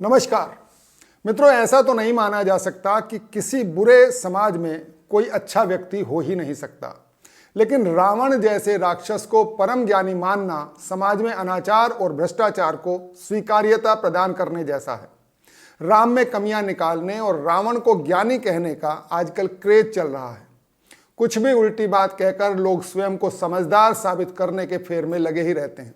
नमस्कार मित्रों, ऐसा तो नहीं माना जा सकता कि किसी बुरे समाज में कोई अच्छा व्यक्ति हो ही नहीं सकता, लेकिन रावण जैसे राक्षस को परम ज्ञानी मानना समाज में अनाचार और भ्रष्टाचार को स्वीकार्यता प्रदान करने जैसा है। राम में कमियां निकालने और रावण को ज्ञानी कहने का आजकल क्रेज चल रहा है। कुछ भी उल्टी बात कहकर लोग स्वयं को समझदार साबित करने के फेर में लगे ही रहते हैं।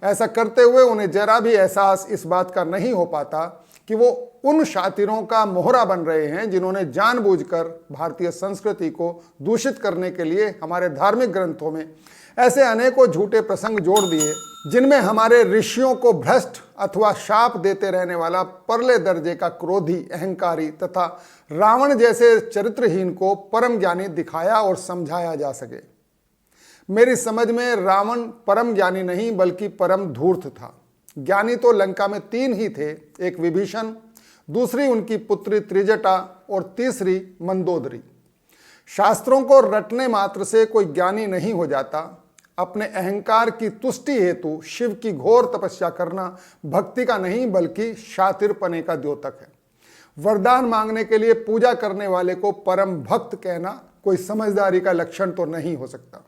ऐसा करते हुए उन्हें जरा भी एहसास इस बात का नहीं हो पाता कि वो उन शातिरों का मोहरा बन रहे हैं जिन्होंने जानबूझकर भारतीय संस्कृति को दूषित करने के लिए हमारे धार्मिक ग्रंथों में ऐसे अनेकों झूठे प्रसंग जोड़ दिए जिनमें हमारे ऋषियों को भ्रष्ट अथवा शाप देते रहने वाला परले दर्जे का क्रोधी, अहंकारी तथा रावण जैसे चरित्रहीन को परम ज्ञानी दिखाया और समझाया जा सके। मेरी समझ में रावण परम ज्ञानी नहीं बल्कि परम धूर्त था। ज्ञानी तो लंका में 3 ही थे, एक विभीषण, दूसरी उनकी पुत्री त्रिजटा और तीसरी मंदोदरी। शास्त्रों को रटने मात्र से कोई ज्ञानी नहीं हो जाता। अपने अहंकार की तुष्टि हेतु शिव की घोर तपस्या करना भक्ति का नहीं बल्कि शातिरपने का द्योतक है। वरदान मांगने के लिए पूजा करने वाले को परम भक्त कहना कोई समझदारी का लक्षण तो नहीं हो सकता।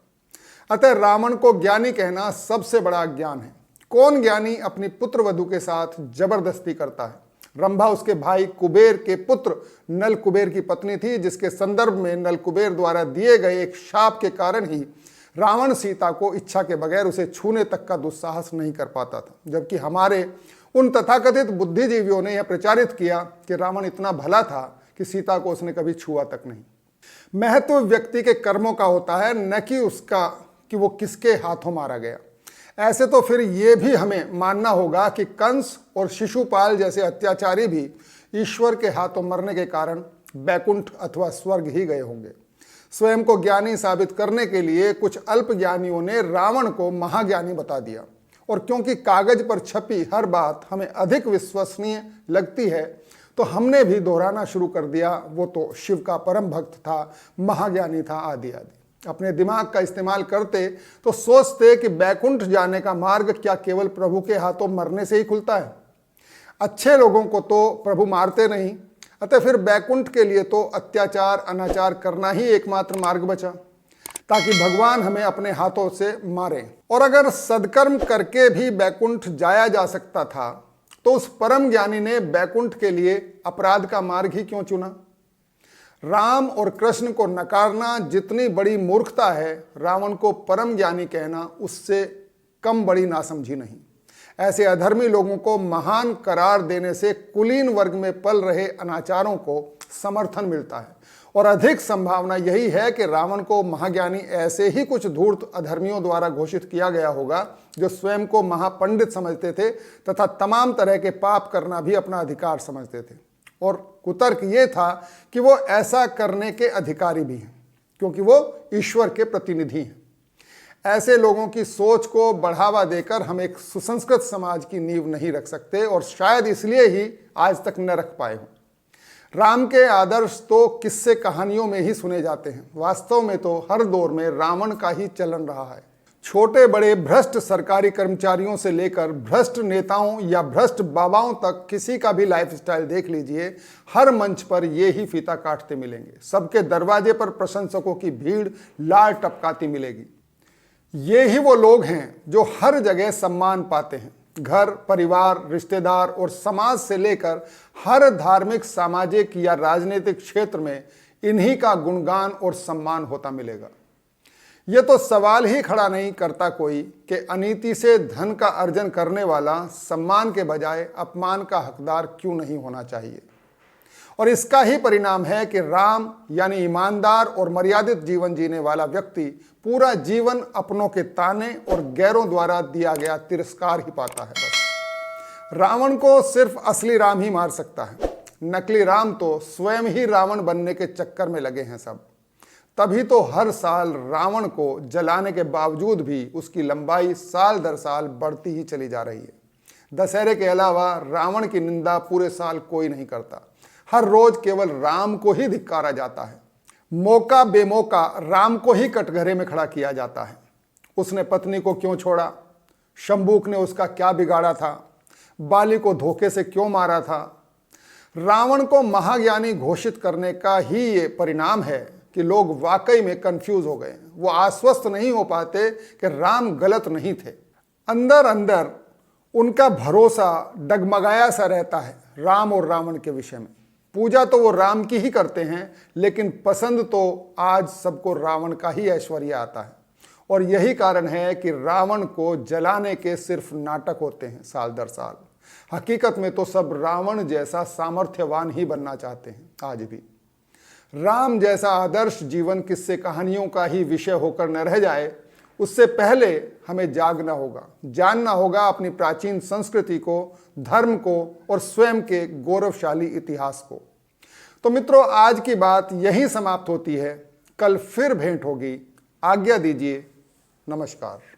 अतः रावण को ज्ञानी कहना सबसे बड़ा अज्ञान है। कौन ज्ञानी अपनी पुत्र वधू के साथ जबरदस्ती करता है? रंभा उसके भाई कुबेर के पुत्र नल कुबेर की पत्नी थी, जिसके संदर्भ में नल कुबेर द्वारा दिए गए एक शाप के कारण ही रावण सीता को इच्छा के बगैर उसे छूने तक का दुस्साहस नहीं कर पाता था। जबकि हमारे उन तथाकथित बुद्धिजीवियों ने यह प्रचारित किया कि रावण इतना भला था कि सीता को उसने कभी छुआ तक नहीं। महत्व व्यक्ति के कर्मों का होता है, न कि उसका कि वो किसके हाथों मारा गया। ऐसे तो फिर ये भी हमें मानना होगा कि कंस और शिशुपाल जैसे अत्याचारी भी ईश्वर के हाथों मरने के कारण बैकुंठ अथवा स्वर्ग ही गए होंगे। स्वयं को ज्ञानी साबित करने के लिए कुछ अल्प ज्ञानियों ने रावण को महाज्ञानी बता दिया, और क्योंकि कागज पर छपी हर बात हमें अधिक विश्वसनीय लगती है तो हमने भी दोहराना शुरू कर दिया, वो तो शिव का परम भक्त था, महाज्ञानी था, आदि आदि। अपने दिमाग का इस्तेमाल करते तो सोचते कि बैकुंठ जाने का मार्ग क्या केवल प्रभु के हाथों मरने से ही खुलता है? अच्छे लोगों को तो प्रभु मारते नहीं, अतः फिर बैकुंठ के लिए तो अत्याचार अनाचार करना ही एकमात्र मार्ग बचा, ताकि भगवान हमें अपने हाथों से मारें। और अगर सदकर्म करके भी बैकुंठ जाया जा सकता था तो उस परम ज्ञानी ने बैकुंठ के लिए अपराध का मार्ग ही क्यों चुना? राम और कृष्ण को नकारना जितनी बड़ी मूर्खता है, रावण को परम ज्ञानी कहना उससे कम बड़ी नासमझी नहीं। ऐसे अधर्मी लोगों को महान करार देने से कुलीन वर्ग में पल रहे अनाचारों को समर्थन मिलता है, और अधिक संभावना यही है कि रावण को महाज्ञानी ऐसे ही कुछ धूर्त अधर्मियों द्वारा घोषित किया गया होगा जो स्वयं को महापंडित समझते थे तथा तमाम तरह के पाप करना भी अपना अधिकार समझते थे। और कुतर्क ये था कि वो ऐसा करने के अधिकारी भी हैं, क्योंकि वो ईश्वर के प्रतिनिधि हैं। ऐसे लोगों की सोच को बढ़ावा देकर हम एक सुसंस्कृत समाज की नींव नहीं रख सकते, और शायद इसलिए ही आज तक न रख पाए हों। राम के आदर्श तो किस्से कहानियों में ही सुने जाते हैं, वास्तव में तो हर दौर में रावण का ही चलन रहा है। छोटे बड़े भ्रष्ट सरकारी कर्मचारियों से लेकर भ्रष्ट नेताओं या भ्रष्ट बाबाओं तक किसी का भी लाइफस्टाइल देख लीजिए, हर मंच पर ये ही फीता काटते मिलेंगे। सबके दरवाजे पर प्रशंसकों की भीड़ लाल टपकाती मिलेगी। ये ही वो लोग हैं जो हर जगह सम्मान पाते हैं। घर, परिवार, रिश्तेदार और समाज से लेकर हर धार्मिक, सामाजिक या राजनीतिक क्षेत्र में इन्हीं का गुणगान और सम्मान होता मिलेगा। यह तो सवाल ही खड़ा नहीं करता कोई कि अनीति से धन का अर्जन करने वाला सम्मान के बजाय अपमान का हकदार क्यों नहीं होना चाहिए। और इसका ही परिणाम है कि राम यानी ईमानदार और मर्यादित जीवन जीने वाला व्यक्ति पूरा जीवन अपनों के ताने और गैरों द्वारा दिया गया तिरस्कार ही पाता है। बस रावण को सिर्फ असली राम ही मार सकता है, नकली राम तो स्वयं ही रावण बनने के चक्कर में लगे हैं सब। तभी तो हर साल रावण को जलाने के बावजूद भी उसकी लंबाई साल दर साल बढ़ती ही चली जा रही है। दशहरे के अलावा रावण की निंदा पूरे साल कोई नहीं करता। हर रोज केवल राम को ही धिक्कारा जाता है। मौका बेमौका राम को ही कटघरे में खड़ा किया जाता है। उसने पत्नी को क्यों छोड़ा? शंभूक ने उसका क्या बिगाड़ा था? बाली को धोखे से क्यों मारा था। रावण को महाज्ञानी घोषित करने का ही ये परिणाम है कि लोग वाकई में कंफ्यूज हो गए। वो आश्वस्त नहीं हो पाते कि राम गलत नहीं थे। अंदर अंदर उनका भरोसा डगमगाया सा रहता है राम और रावण के विषय में। पूजा तो वो राम की ही करते हैं, लेकिन पसंद तो आज सबको रावण का ही ऐश्वर्य आता है। और यही कारण है कि रावण को जलाने के सिर्फ नाटक होते हैं साल दर साल। हकीकत में तो सब रावण जैसा सामर्थ्यवान ही बनना चाहते हैं आज भी। राम जैसा आदर्श जीवन किस्से कहानियों का ही विषय होकर न रह जाए, उससे पहले हमें जागना होगा, जानना होगा अपनी प्राचीन संस्कृति को, धर्म को और स्वयं के गौरवशाली इतिहास को। तो मित्रों, आज की बात यहीं समाप्त होती है। कल फिर भेंट होगी। आज्ञा दीजिए। नमस्कार।